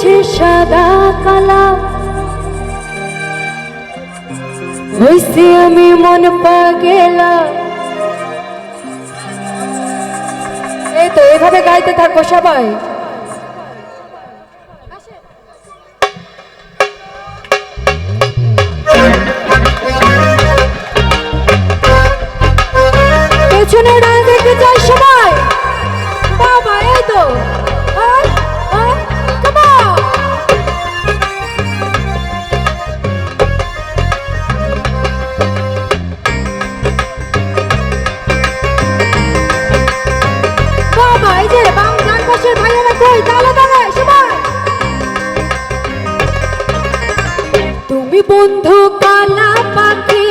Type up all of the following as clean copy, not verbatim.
মিছে সাদা কালা হইছি আমি মন পাগেলা। এই তো এভাবে গাইতে থাকো সবাই। পেছনে ডান্স দেখতে চাই সবাই। বাবা এই তো বাবা, এই যে বাম ডান পাশের ভাইয়েরা কই তালে তালে সবাই। তুমি বন্ধু কালা পাখি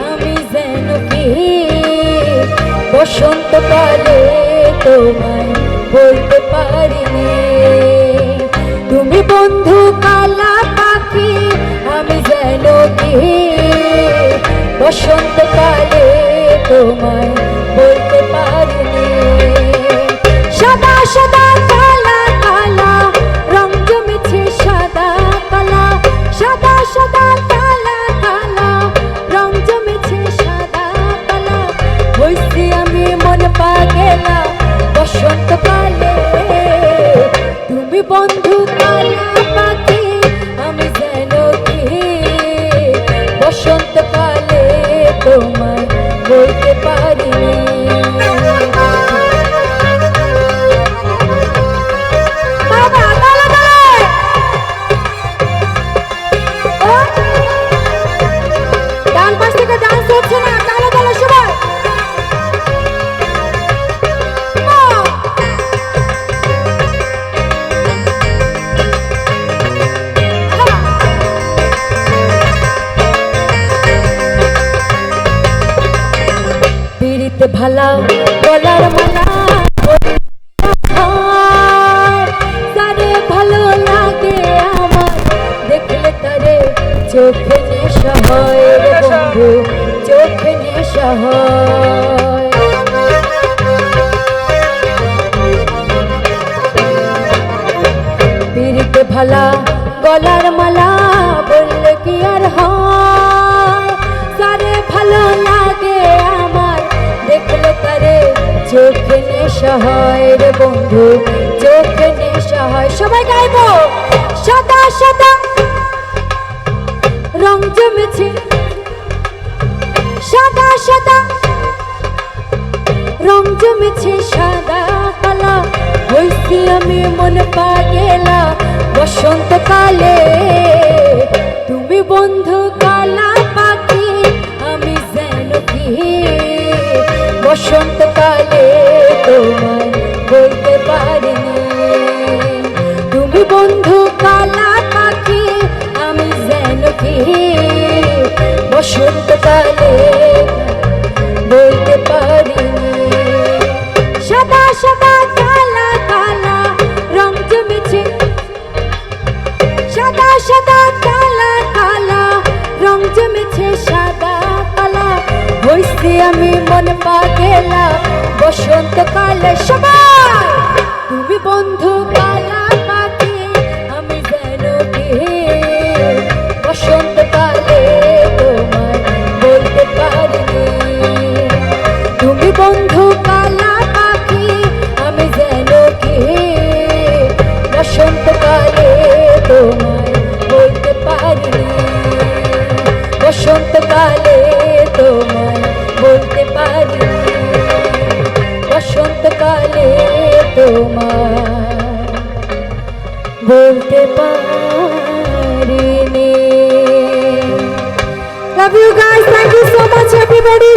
আমি যেন কি বসন্তকালে তোমায় বলতে পারিনি। তুমি বন্ধু কালা পাখি আমি যেন কি বসন্তকালে তোমায় বলতে পারিনি। সাদা সাদা কালা কালা রং জমেছে সাদা কালা, সাদা সাদা কালা কালা রং জমেছে সাদা কালা হইছি আমি মন পাগেলা বসন্তকালে। তুমি বন্ধু কালা পাখি আমি যেন কি বসন্তকালে তোমায় বলতে পারিনি। ডান পাশ থেকে ডান্স হচ্ছে না, তালে তালে সবাই। পিড়িতে ভালা গলার মালা তারে ভালো লাগে আমার দেখলে তারে চোখে নেশা হয় রে বন্ধু, চোখে নেশা হয়। পিড়িতে ভালা গলার মালা বললে কি আর হয়, তারে ভালো লাগে আমার দেখলে তারে চোখে নেশা হয় রে বন্ধু, চোখে নেশা হয়। সবাই গাইবো। সাদা সাদা রং জমেছে সাদা সাদা রং জমেছে সাদা কালা হইছি আমি মন পাগেলা বসন্তকালে। তুমি বন্ধু কালা পাখি আমি যেন কি বসন্তকালে তোমায় বলতে পারিনি। তুমি বন্ধু কালা পাখি আমি যেন কি বসন্তকালে বলতে পারিনি। সাদা সাদা কালা কালা রং জমেছে সাদা সাদা কালা কালা রং জমেছে সাদা কালা হইছি আমি মন পাগেলা বসন্তকালে। সবাই তুমি বন্ধু কালা পাখি আমি যেন কি বসন্তকালে তোমায় বলতে পারিনি। তুমি বন্ধু কালা পাখি আমি যেন কি বসন্তকালে তোমায় বলতে পারিনি। বসন্তকালে তোমায় বলতে পারিনি। বসন্তকালে তোমায় বলতে পারিনি। Love you guys, thank you so much everybody.